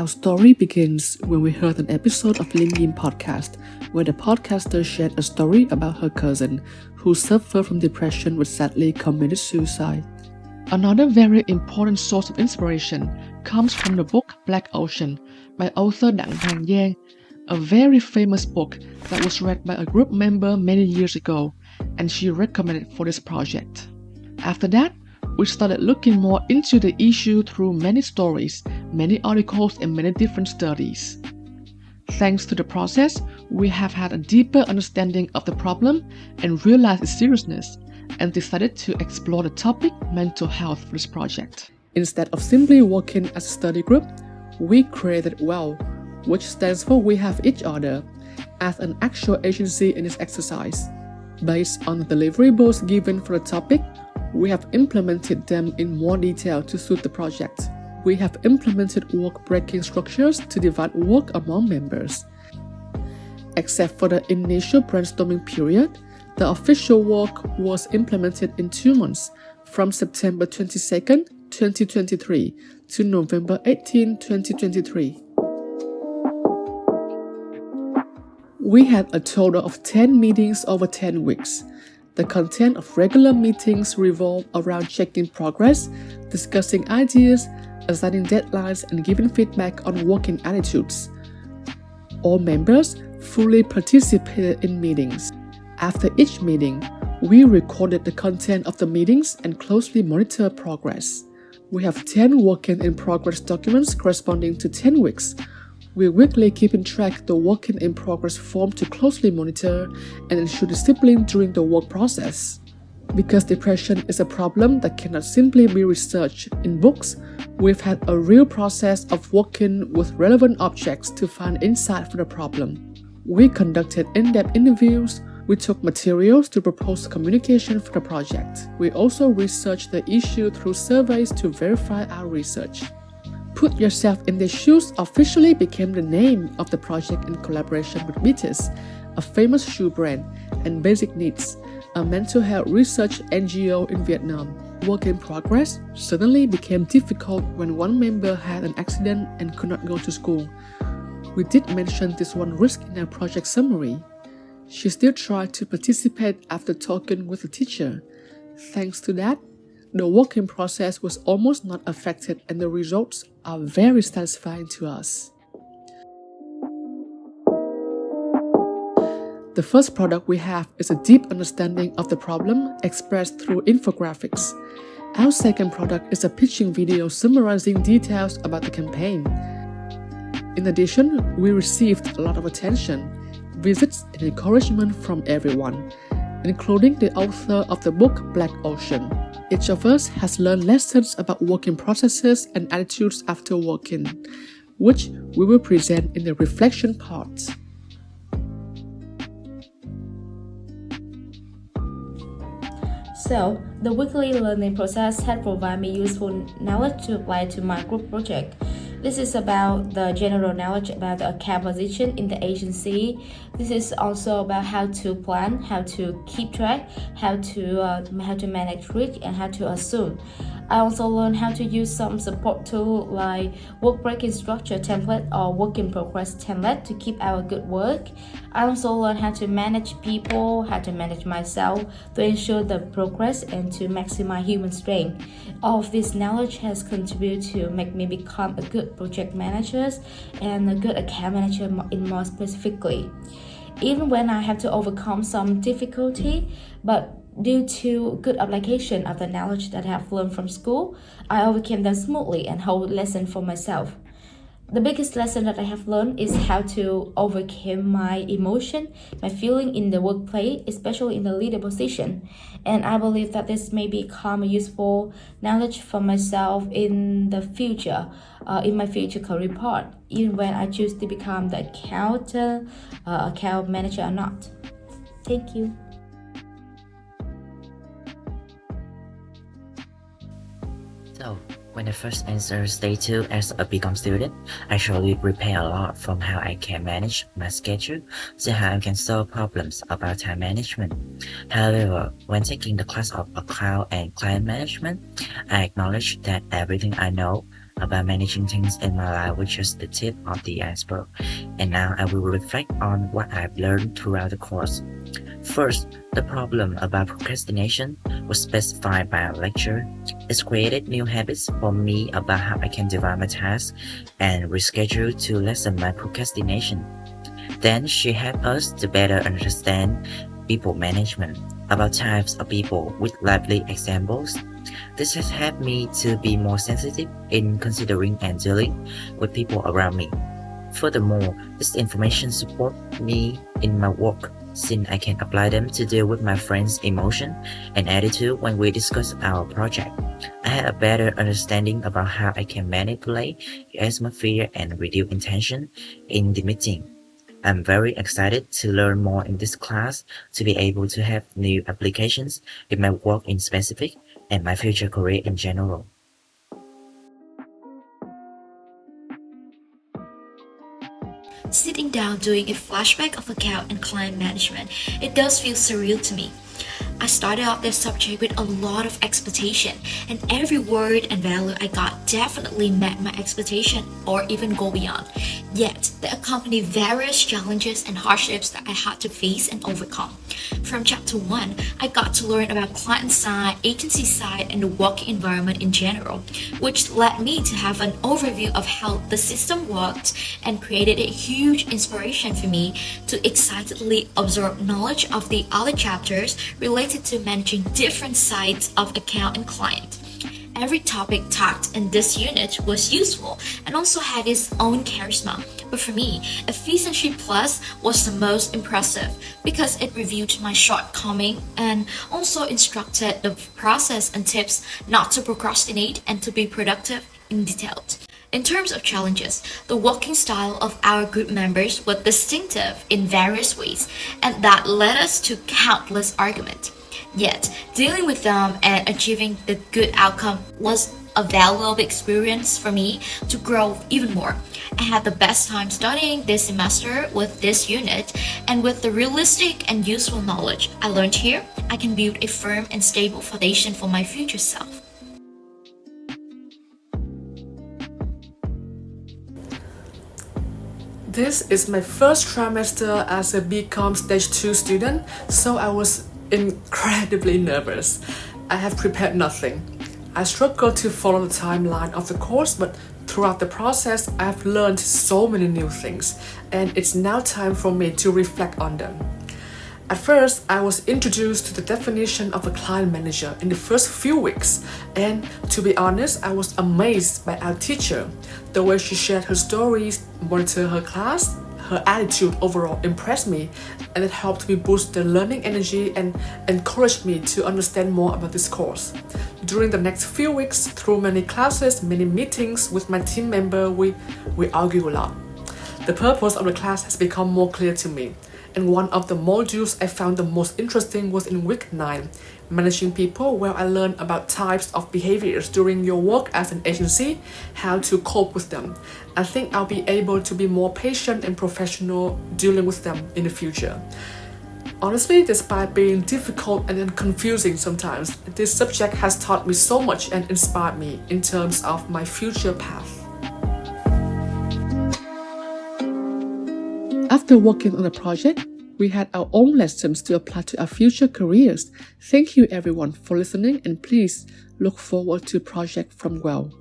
Our story begins when we heard an episode of Lim Yin podcast, where the podcaster shared a story about her cousin who suffered from depression but sadly committed suicide. Another very important source of inspiration comes from the book Black Ocean by author Đặng Hoàng Giang, a very famous book that was read by a group member many years ago, and she recommended for this project. After that, we started looking more into the issue through many stories, many articles, and many different studies. Thanks to the process, we have had a deeper understanding of the problem and realized its seriousness, and decided to explore the topic mental health for this project. Instead of simply working as a study group, we created WHEO, which stands for We Have Each Other, as an actual agency in this exercise. Based on the deliverables given for the topic, we have implemented them in more detail to suit the project. We have implemented work-breaking structures to divide work among members. Except for the initial brainstorming period, the official work was implemented in 2 months, from September 22nd, 2023 to November 18, 2023. We had a total of 10 meetings over 10 weeks. The content of regular meetings revolved around checking progress, discussing ideas, assigning deadlines, and giving feedback on working attitudes. All members fully participated in meetings. After each meeting, we recorded the content of the meetings and closely monitored progress. We have 10 working-in-progress documents corresponding to 10 weeks. We're weekly keeping track of the working-in-progress form to closely monitor and ensure discipline during the work process. Because depression is a problem that cannot simply be researched in books, we've had a real process of working with relevant objects to find insight for the problem. We conducted in-depth interviews. We took materials to propose communication for the project. We also researched the issue through surveys to verify our research. Put Yourself in Their Shoes officially became the name of the project in collaboration with Beatis, a famous shoe brand, and Basic Needs, a mental health research NGO in Vietnam. Work in progress suddenly became difficult when one member had an accident and could not go to school. We did mention this one risk in our project summary. She still tried to participate after talking with the teacher. Thanks to that, the working process was almost not affected and the results are very satisfying to us. The first product we have is a deep understanding of the problem expressed through infographics. Our second product is a pitching video summarizing details about the campaign. In addition, we received a lot of attention, visits, and encouragement from everyone, including the author of the book Black Ocean. Each of us has learned lessons about working processes and attitudes after working, which we will present in the reflection part. So, the weekly learning process has provided me useful knowledge to apply to my group project. This is about the general knowledge about the account position in the agency. This is also about how to plan, how to keep track, how to manage risk, and how to assume. I also learned how to use some support tool like work breaking structure template or work in progress template to keep our good work. I also learned how to manage people, how to manage myself to ensure the progress and to maximize human strength. All of this knowledge has contributed to make me become a good project manager and a good account manager in more specifically. Even when I have to overcome some difficulty, but due to good application of the knowledge that I have learned from school, I overcame them smoothly and hold lesson for myself. The biggest lesson that I have learned is how to overcome my emotion, my feeling in the workplace, especially in the leader position. And I believe that this may become a useful knowledge for myself in the future, in my future career path, even when I choose to become the account manager or not. Thank you. So, when I first entered Stage 2 as a BCom student, I actually prepare a lot from how I can manage my schedule to how I can solve problems about time management. However, when taking the class of account and client management, I acknowledge that everything I know about managing things in my life was just the tip of the iceberg, and now I will reflect on what I've learned throughout the course. First, the problem about procrastination was specified by a lecturer. It created new habits for me about how I can divide my tasks and reschedule to lessen my procrastination. Then she helped us to better understand people management, about types of people with lively examples. This has helped me to be more sensitive in considering and dealing with people around me. Furthermore, this information supports me in my work since I can apply them to deal with my friends' emotion and attitude when we discuss our project. I had a better understanding about how I can manipulate atmosphere and reduce tension in the meeting. I'm very excited to learn more in this class to be able to have new applications in my work in specific and my future career in general. Sitting down doing a flashback of account and client management, it does feel surreal to me. I started off this subject with a lot of expectation, and every word and value I got definitely met my expectation or even go beyond. Yet, there accompanied various challenges and hardships that I had to face and overcome. From chapter 1, I got to learn about client side, agency side, and the working environment in general, which led me to have an overview of how the system worked and created a huge inspiration for me to excitedly absorb knowledge of the other chapters related to managing different sides of account and client. Every topic talked in this unit was useful and also had its own charisma. But for me, Efficiency Plus was the most impressive because it reviewed my shortcoming and also instructed the process and tips not to procrastinate and to be productive in detail. In terms of challenges, the working style of our group members was distinctive in various ways, and that led us to countless arguments. Yet, dealing with them and achieving the good outcome was a valuable experience for me to grow even more. I had the best time studying this semester with this unit, and with the realistic and useful knowledge I learned here, I can build a firm and stable foundation for my future self. This is my first trimester as a BCom Stage 2 student, so I was incredibly nervous. I have prepared nothing. I struggled to follow the timeline of the course, but throughout the process, I have learned so many new things, and it's now time for me to reflect on them. At first, I was introduced to the definition of a client manager in the first few weeks, and to be honest, I was amazed by our teacher. The way she shared her stories, monitored her class, her attitude overall impressed me, and it helped me boost the learning energy and encouraged me to understand more about this course. During the next few weeks, through many classes, many meetings with my team member, we argue a lot. The purpose of the class has become more clear to me, and one of the modules I found the most interesting was in week 9, Managing People, where I learned about types of behaviors during your work as an agency, how to cope with them. I think I'll be able to be more patient and professional dealing with them in the future. Honestly, despite being difficult and confusing sometimes, this subject has taught me so much and inspired me in terms of my future path. After working on the project, we had our own lessons to apply to our future careers. Thank you everyone for listening, and please look forward to project from WHEO.